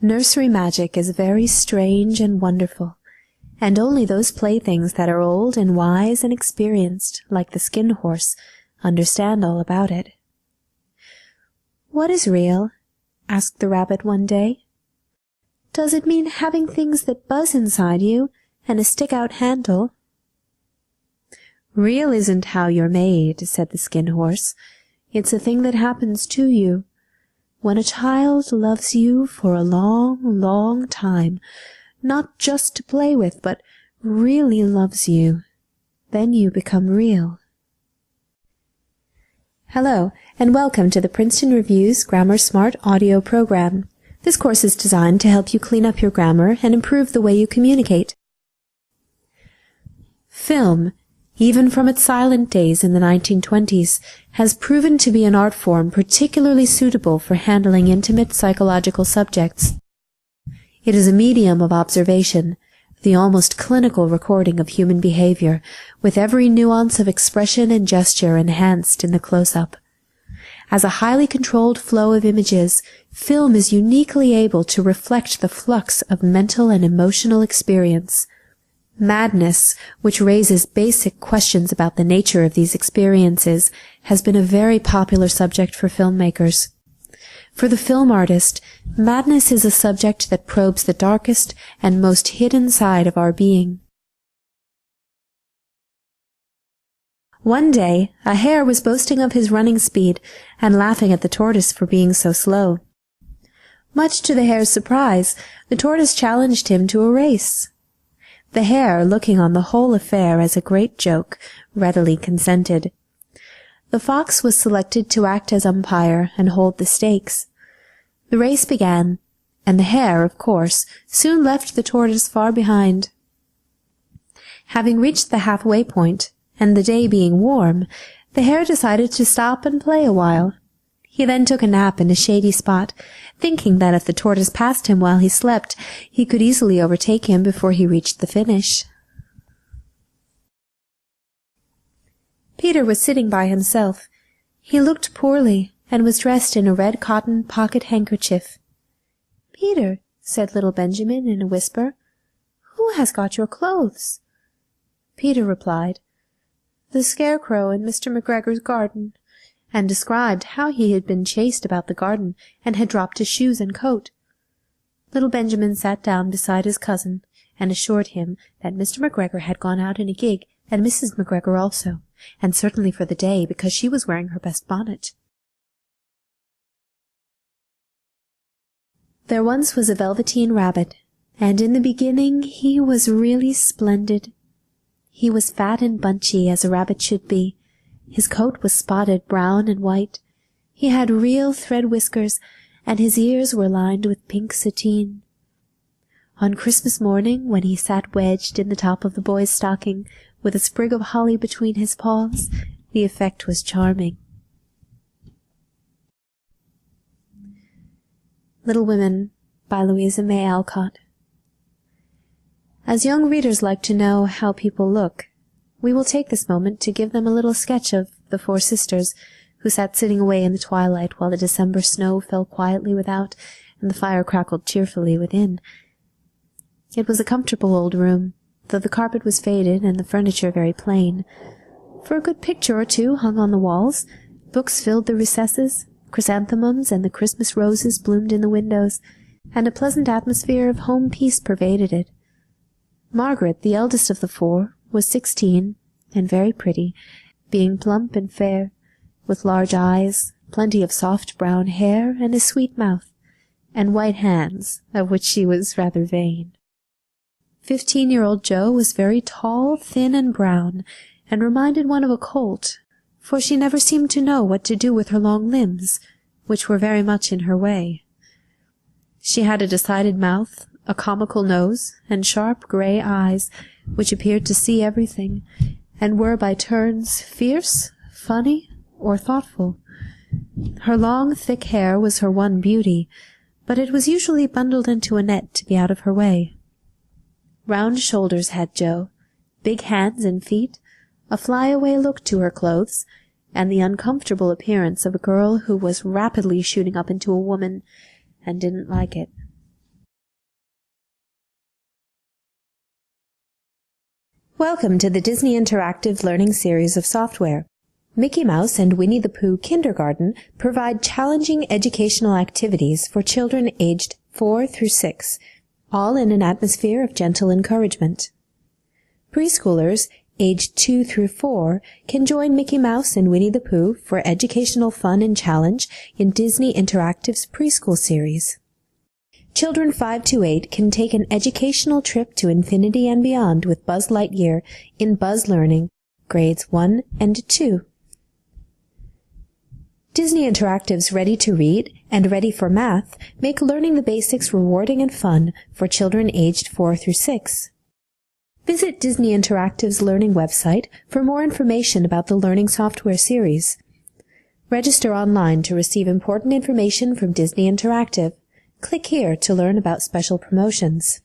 Nursery magic is very strange and wonderful, and only those playthings that are old and wise and experienced, like the skin horse, understand all about it. "What is real?" asked the rabbit one day. "Does it mean having things that buzz inside you and a stick-out handle?" "Real isn't how you're made," said the skin horse. "It's a thing that happens to you. When a child loves you for a long, long time, not just to play with, but really loves you, then you become real." Hello, and welcome to the Princeton Review's Grammar Smart audio program. This course is designed to help you clean up your grammar and improve the way you communicate. Film, even from its silent days in the 1920s, has proven to be an art form particularly suitable for handling intimate psychological subjects. It is a medium of observation, the almost clinical recording of human behavior, with every nuance of expression and gesture enhanced in the close-up. As a highly controlled flow of images, film is uniquely able to reflect the flux of mental and emotional experience. Madness, which raises basic questions about the nature of these experiences, has been a very popular subject for filmmakers. For the film artist, madness is a subject that probes the darkest and most hidden side of our being. One day, a hare was boasting of his running speed and laughing at the tortoise for being so slow. Much to the hare's surprise, the tortoise challenged him to a race. The hare, looking on the whole affair as a great joke, readily consented. The fox was selected to act as umpire and hold the stakes. The race began, and the hare, of course, soon left the tortoise far behind. Having reached the halfway point, and the day being warm, the hare decided to stop and play a while. He then took a nap in a shady spot, thinking that if the tortoise passed him while he slept, he could easily overtake him before he reached the finish. Peter was sitting by himself. He looked poorly, and was dressed in a red cotton pocket handkerchief. "Peter," said little Benjamin in a whisper, "who has got your clothes?" Peter replied, "The scarecrow in Mr. McGregor's garden," and described how he had been chased about the garden and had dropped his shoes and coat. Little Benjamin sat down beside his cousin and assured him that Mr. McGregor had gone out in a gig, and Mrs. McGregor also, and certainly for the day, because she was wearing her best bonnet. There once was a velveteen rabbit, and in the beginning he was really splendid. He was fat and bunchy, as a rabbit should be. His coat was spotted brown and white. He had real thread whiskers, and his ears were lined with pink sateen. On Christmas morning, when he sat wedged in the top of the boy's stocking, with a sprig of holly between his paws, the effect was charming. Little Women by Louisa May Alcott. As young readers like to know how people look, we will take this moment to give them a little sketch of the four sisters who sat sitting away in the twilight while the December snow fell quietly without and the fire crackled cheerfully within. It was a comfortable old room, though the carpet was faded and the furniture very plain. For a good picture or two hung on the walls, books filled the recesses, chrysanthemums and the Christmas roses bloomed in the windows, and a pleasant atmosphere of home peace pervaded it. Margaret, the eldest of the four, was 16, and very pretty, being plump and fair, with large eyes, plenty of soft brown hair, and a sweet mouth, and white hands, of which she was rather vain. 15-year-old Jo was very tall, thin, and brown, and reminded one of a colt, for she never seemed to know what to do with her long limbs, which were very much in her way. She had a decided mouth, a comical nose, and sharp grey eyes, which appeared to see everything, and were by turns fierce, funny, or thoughtful. Her long, thick hair was her one beauty, but it was usually bundled into a net to be out of her way. Round shoulders had Jo, big hands and feet, a fly-away look to her clothes, and the uncomfortable appearance of a girl who was rapidly shooting up into a woman, and didn't like it. Welcome to the Disney Interactive Learning Series of software. Mickey Mouse and Winnie the Pooh Kindergarten provide challenging educational activities for children aged 4 through 6, all in an atmosphere of gentle encouragement. Preschoolers aged 2 through 4 can join Mickey Mouse and Winnie the Pooh for educational fun and challenge in Disney Interactive's preschool series. Children 5 to 8 can take an educational trip to infinity and beyond with Buzz Lightyear in Buzz Learning, grades 1 and 2. Disney Interactive's Ready to Read and Ready for Math make learning the basics rewarding and fun for children aged 4 through 6. Visit Disney Interactive's learning website for more information about the learning software series. Register online to receive important information from Disney Interactive. Click here to learn about special promotions.